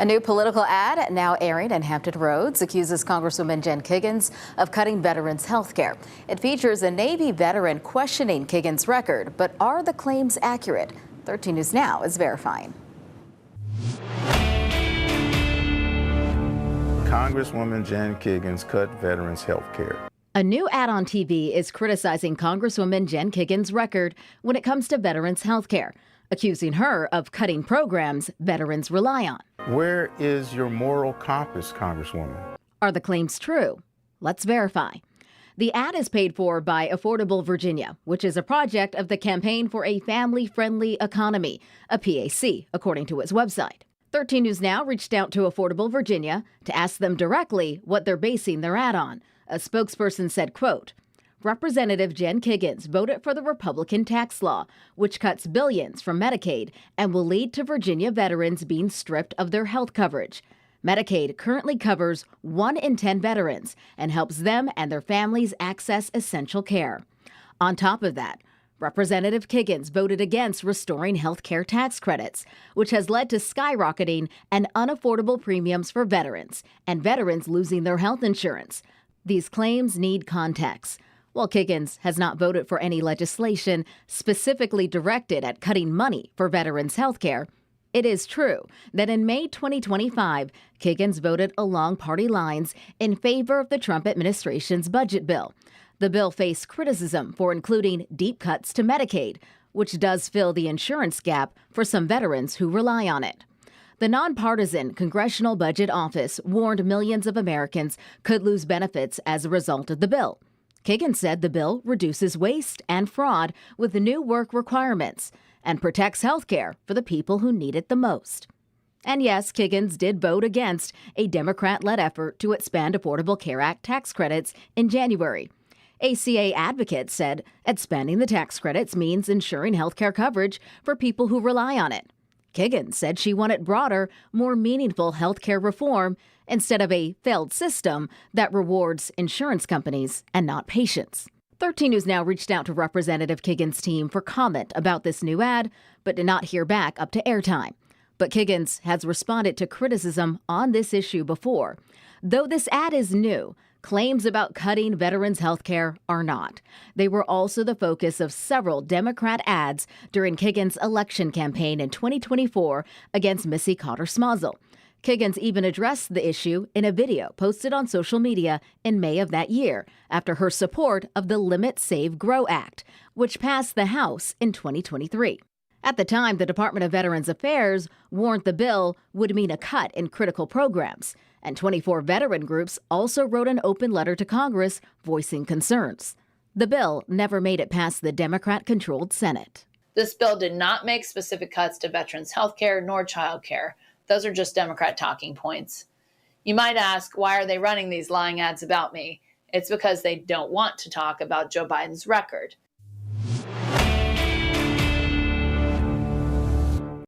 A new political ad now airing in Hampton Roads accuses Congresswoman Kiggans of cutting veterans' health care. It features a Navy veteran questioning Kiggans' record, but are the claims accurate? 13 News Now is verifying. Congresswoman Kiggans cut veterans' health care. A new ad on TV is criticizing Congresswoman Kiggans' record when it comes to veterans' health care, accusing her of cutting programs veterans rely on. Where is your moral compass, Congresswoman? Are the claims true? Let's verify. The ad is paid for by Affordable Virginia, which is a project of the Campaign for a Family-Friendly Economy, a PAC, according to its website. 13 News Now reached out to Affordable Virginia to ask them directly what they're basing their ad on. A spokesperson said, quote, Representative Kiggans voted for the Republican tax law, which cuts billions from Medicaid and will lead to Virginia veterans being stripped of their health coverage. Medicaid currently covers 1 in 10 veterans and helps them and their families access essential care. On top of that, Representative Kiggans voted against restoring health care tax credits, which has led to skyrocketing and unaffordable premiums for veterans and veterans losing their health insurance. These claims need context. While Kiggans has not voted for any legislation specifically directed at cutting money for veterans' health care, it is true that in May 2025, Kiggans voted along party lines in favor of the Trump administration's budget bill. The bill faced criticism for including deep cuts to Medicaid, which does fill the insurance gap for some veterans who rely on it. The nonpartisan Congressional Budget Office warned millions of Americans could lose benefits as a result of the bill. Kiggans said the bill reduces waste and fraud with the new work requirements and protects health care for the people who need it the most. And yes, Kiggans did vote against a Democrat-led effort to expand Affordable Care Act tax credits in January. ACA advocates said expanding the tax credits means ensuring health care coverage for people who rely on it. Kiggans said she wanted broader, more meaningful health care reform instead of a failed system that rewards insurance companies and not patients. 13 News Now reached out to Representative Kiggans' team for comment about this new ad, but did not hear back up to airtime. But Kiggans has responded to criticism on this issue before. Though this ad is new, claims about cutting veterans' health care are not. They were also the focus of several Democrat ads during Kiggans' election campaign in 2024 against Missy Cotter-Smazel. Kiggans even addressed the issue in a video posted on social media in May of that year after her support of the Limit Save Grow Act, which passed the House in 2023. At the time, the Department of Veterans Affairs warned the bill would mean a cut in critical programs, and 24 veteran groups also wrote an open letter to Congress voicing concerns. The bill never made it past the Democrat-controlled Senate. This bill did not make specific cuts to veterans' health care nor child care. Those are just Democrat talking points. You might ask, why are they running these lying ads about me? It's because they don't want to talk about Joe Biden's record.